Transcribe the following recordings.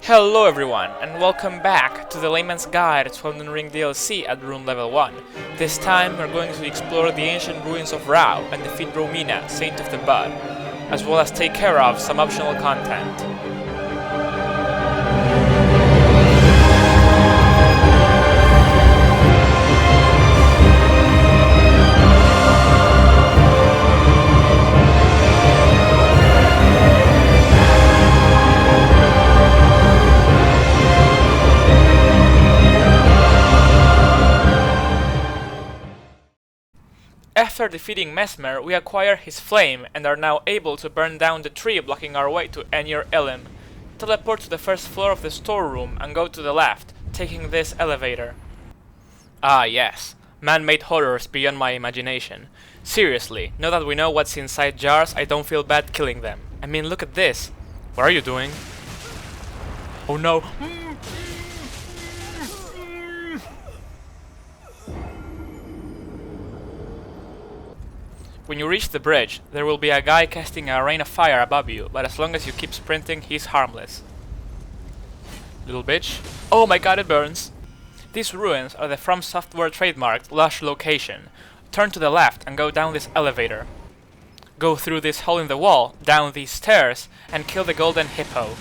Hello everyone, and welcome back to the Layman's Guide to Elden Ring DLC at Rune level 1. This time we're going to explore the ancient ruins of Rao and defeat Romina, Saint of the Bud, as well as take care of some optional content. After defeating Mesmer, we acquire his flame and are now able to burn down the tree blocking our way to Enir-Ilim. Teleport to the first floor of the storeroom and go to the left, taking this elevator. Ah yes, man-made horrors beyond my imagination. Seriously, now that we know what's inside jars, I don't feel bad killing them. I mean, look at this. What are you doing? Oh no. When you reach the bridge, there will be a guy casting a rain of fire above you, but as long as you keep sprinting, he's harmless. Little bitch. Oh my god, it burns! These ruins are the From Software trademarked lush location. Turn to the left and go down this elevator. Go through this hole in the wall, down these stairs, and kill the golden hippo.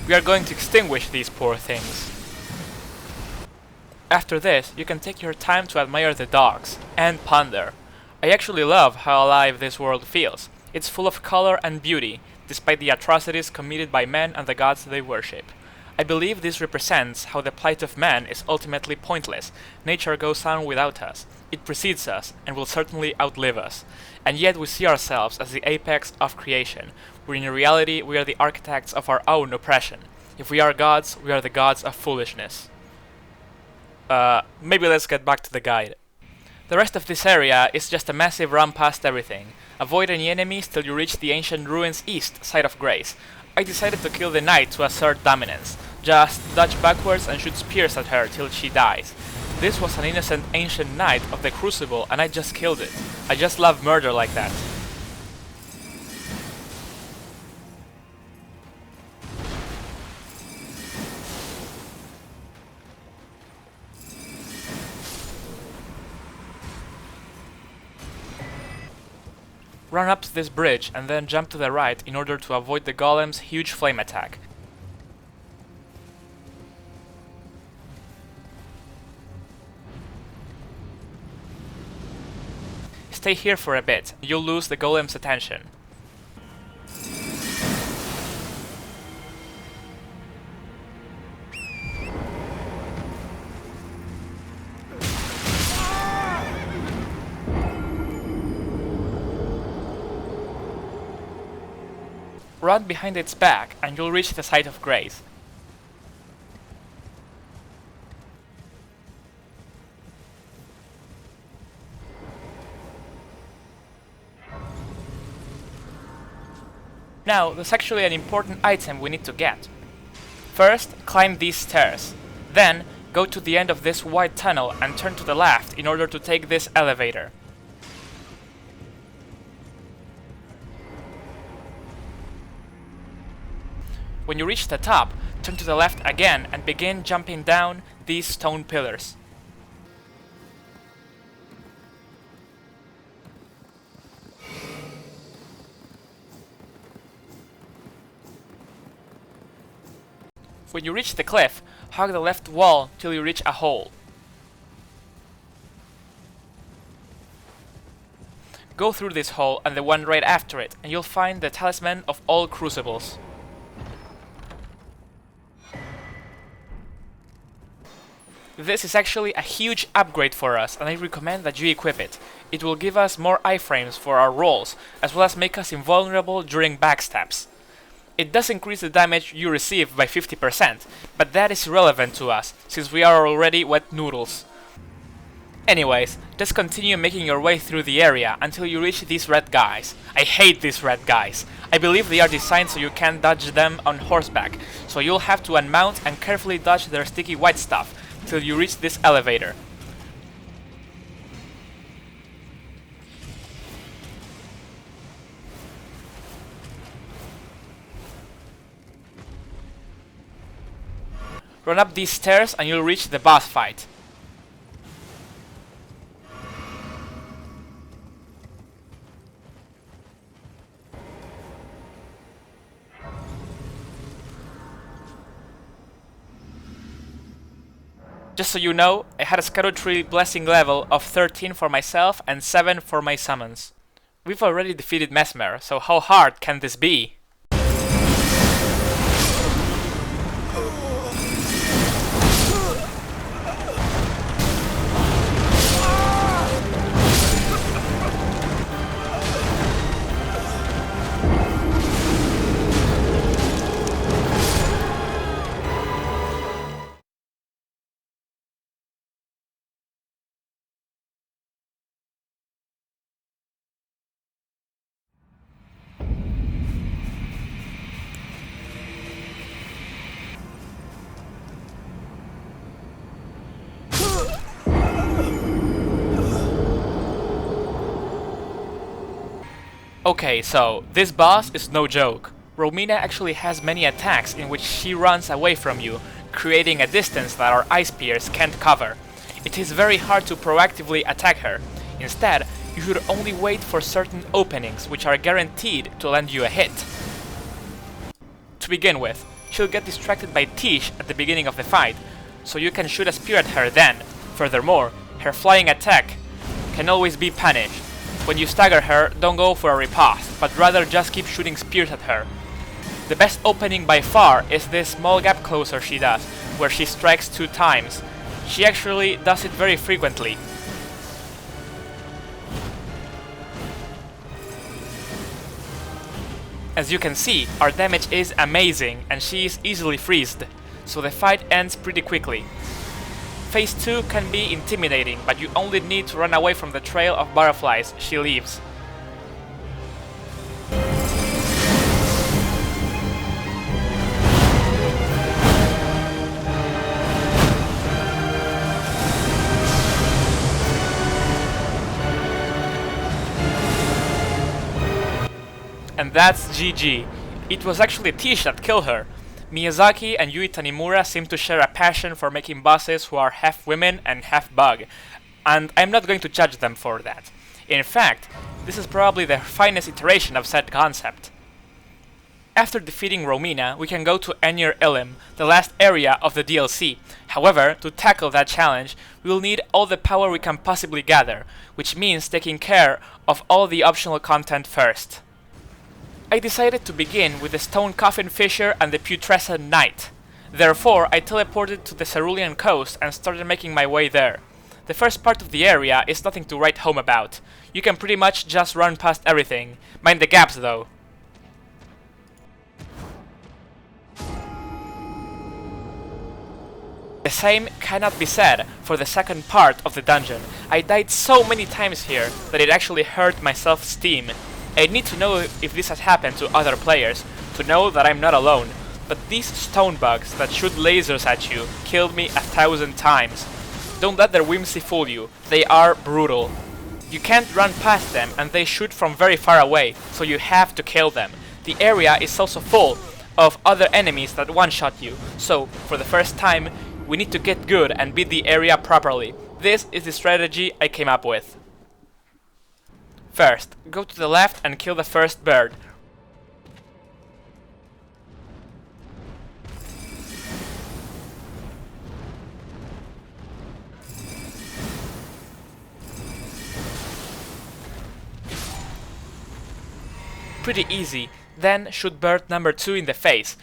We are going to extinguish these poor things. After this, you can take your time to admire the dogs, and ponder. I actually love how alive this world feels. It's full of color and beauty, despite the atrocities committed by men and the gods they worship. I believe this represents how the plight of man is ultimately pointless. Nature goes on without us. It precedes us, and will certainly outlive us. And yet we see ourselves as the apex of creation, where in reality we are the architects of our own oppression. If we are gods, we are the gods of foolishness. Maybe let's get back to the guide. The rest of this area is just a massive run past everything. Avoid any enemies till you reach the ancient ruins east side of Grace. I decided to kill the knight to assert dominance. Just dodge backwards and shoot spears at her till she dies. This was an innocent ancient knight of the Crucible and I just killed it. I just love murder like that. Run up to this bridge and then jump to the right in order to avoid the golem's huge flame attack. Stay here for a bit, you'll lose the golem's attention. Run behind its back and you'll reach the site of Grace. Now, there's actually an important item we need to get. First, climb these stairs. Then, go to the end of this wide tunnel and turn to the left in order to take this elevator. When you reach the top, turn to the left again and begin jumping down these stone pillars. When you reach the cliff, hug the left wall till you reach a hole. Go through this hole and the one right after it, and you'll find the talisman of all crucibles. This is actually a huge upgrade for us, and I recommend that you equip it. It will give us more iframes for our rolls, as well as make us invulnerable during backstabs. It does increase the damage you receive by 50%, but that is irrelevant to us, since we are already wet noodles. Anyways, just continue making your way through the area until you reach these red guys. I hate these red guys. I believe they are designed so you can't dodge them on horseback, so you'll have to unmount and carefully dodge their sticky white stuff till you reach this elevator. Run up these stairs and you'll reach the boss fight. Just so you know, I had a Scarutry blessing level of 13 for myself and 7 for my summons. We've already defeated Mesmer, so how hard can this be? Okay, so this boss is no joke. Romina actually has many attacks in which she runs away from you, creating a distance that our ice spears can't cover. It is very hard to proactively attack her. Instead, you should only wait for certain openings which are guaranteed to land you a hit. To begin with, she'll get distracted by Tish at the beginning of the fight, so you can shoot a spear at her then. Furthermore, her flying attack can always be punished. When you stagger her, don't go for a riposte, but rather just keep shooting spears at her. The best opening by far is this small gap closer she does, where she strikes 2 times. She actually does it very frequently. As you can see, our damage is amazing and she is easily freezed, so the fight ends pretty quickly. Phase 2 can be intimidating, but you only need to run away from the trail of butterflies she leaves. And that's GG. It was actually Tish that killed her. Miyazaki and Yui Tanimura seem to share a passion for making bosses who are half women and half bug, and I'm not going to judge them for that. In fact, this is probably the finest iteration of said concept. After defeating Romina, we can go to Enir-Ilim, the last area of the DLC. However, to tackle that challenge, we will need all the power we can possibly gather, which means taking care of all the optional content first. I decided to begin with the Stone Coffin Fisher and the Putrescent Knight. Therefore, I teleported to the Cerulean coast and started making my way there. The first part of the area is nothing to write home about. You can pretty much just run past everything. Mind the gaps though. The same cannot be said for the second part of the dungeon. I died so many times here that it actually hurt my self-esteem. I need to know if this has happened to other players, to know that I'm not alone, but these stone bugs that shoot lasers at you killed me 1,000 times. Don't let their whimsy fool you, they are brutal. You can't run past them and they shoot from very far away, so you have to kill them. The area is also full of other enemies that one-shot you, so for the first time we need to get good and beat the area properly. This is the strategy I came up with. First, go to the left and kill the first bird. Pretty easy. Then shoot bird number 2 in the face.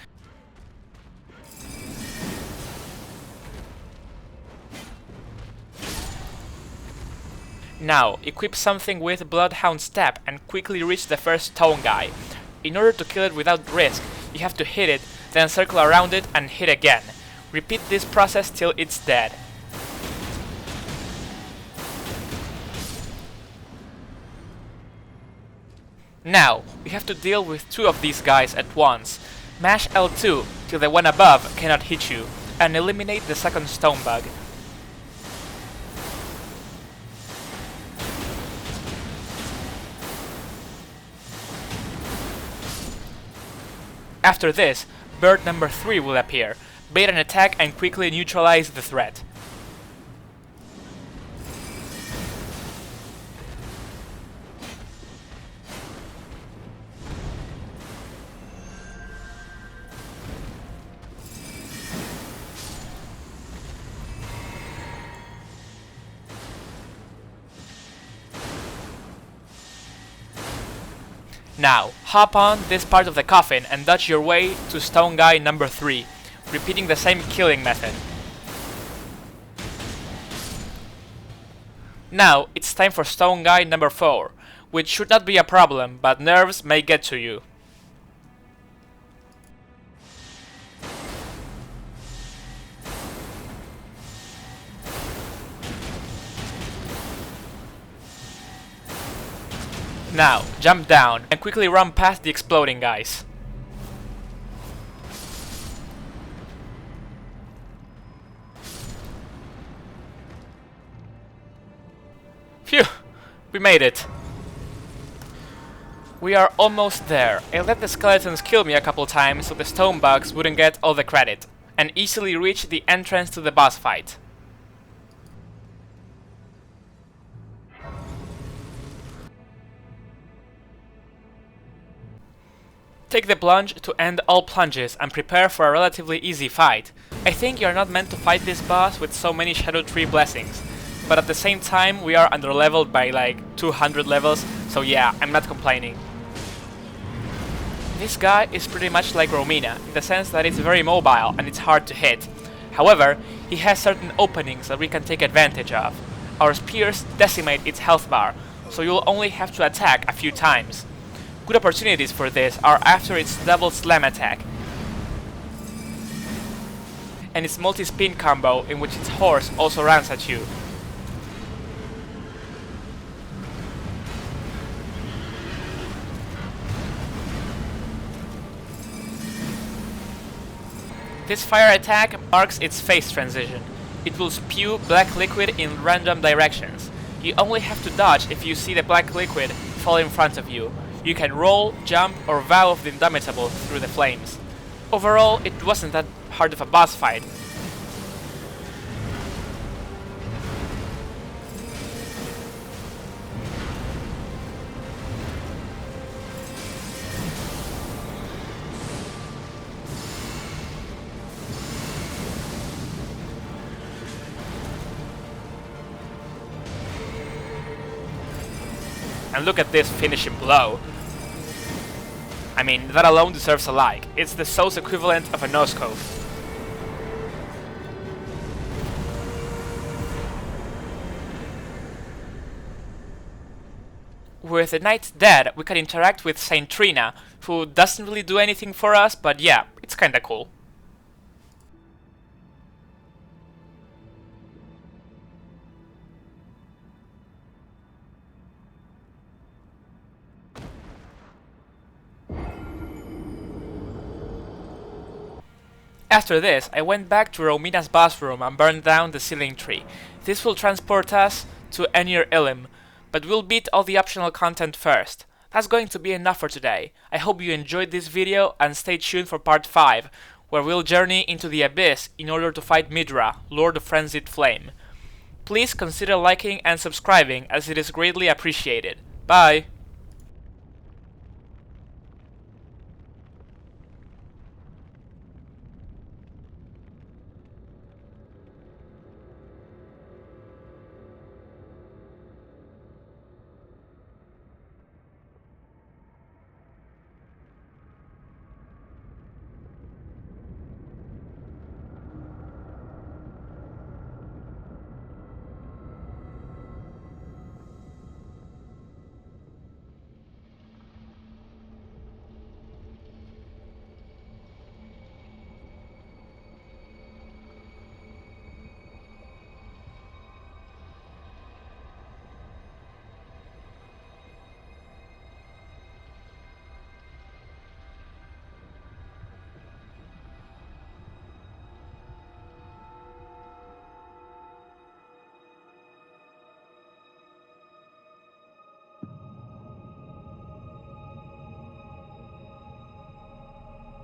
Now, equip something with Bloodhound Step and quickly reach the first stone guy. In order to kill it without risk, you have to hit it, then circle around it and hit again. Repeat this process till it's dead. Now, we have to deal with 2 of these guys at once. Mash L2 till the one above cannot hit you, and eliminate the second stone bug. After this, bird number 3 will appear. Bait an attack and quickly neutralize the threat. Now, hop on this part of the coffin and dodge your way to Stone Guy number 3, repeating the same killing method. Now, it's time for Stone Guy number 4, which should not be a problem, but nerves may get to you. Now, jump down and quickly run past the exploding guys. Phew! We made it! We are almost there. I let the skeletons kill me a couple times so the stone bugs wouldn't get all the credit, and easily reach the entrance to the boss fight. Take the plunge to end all plunges and prepare for a relatively easy fight. I think you're not meant to fight this boss with so many Shadow Tree blessings, but at the same time we are underleveled by like 200 levels, so yeah, I'm not complaining. This guy is pretty much like Romina, in the sense that it's very mobile and it's hard to hit. However, he has certain openings that we can take advantage of. Our spears decimate its health bar, so you'll only have to attack a few times. Good opportunities for this are after its double slam attack and its multi-spin combo, in which its horse also runs at you. This fire attack marks its phase transition. It will spew black liquid in random directions. You only have to dodge if you see the black liquid fall in front of you. You can roll, jump, or vow of the indomitable through the flames. Overall, it wasn't that hard of a boss fight. And look at this finishing blow. I mean, that alone deserves a like. It's the Soul's equivalent of a no-scope. With the knight dead, we can interact with Saint Trina, who doesn't really do anything for us, but yeah, it's kinda cool. After this, I went back to Romina's boss room and burned down the ceiling tree. This will transport us to Enir-Ilim, but we'll beat all the optional content first. That's going to be enough for today. I hope you enjoyed this video and stay tuned for part 5, where we'll journey into the abyss in order to fight Midra, Lord of Frenzied Flame. Please consider liking and subscribing, as it is greatly appreciated. Bye!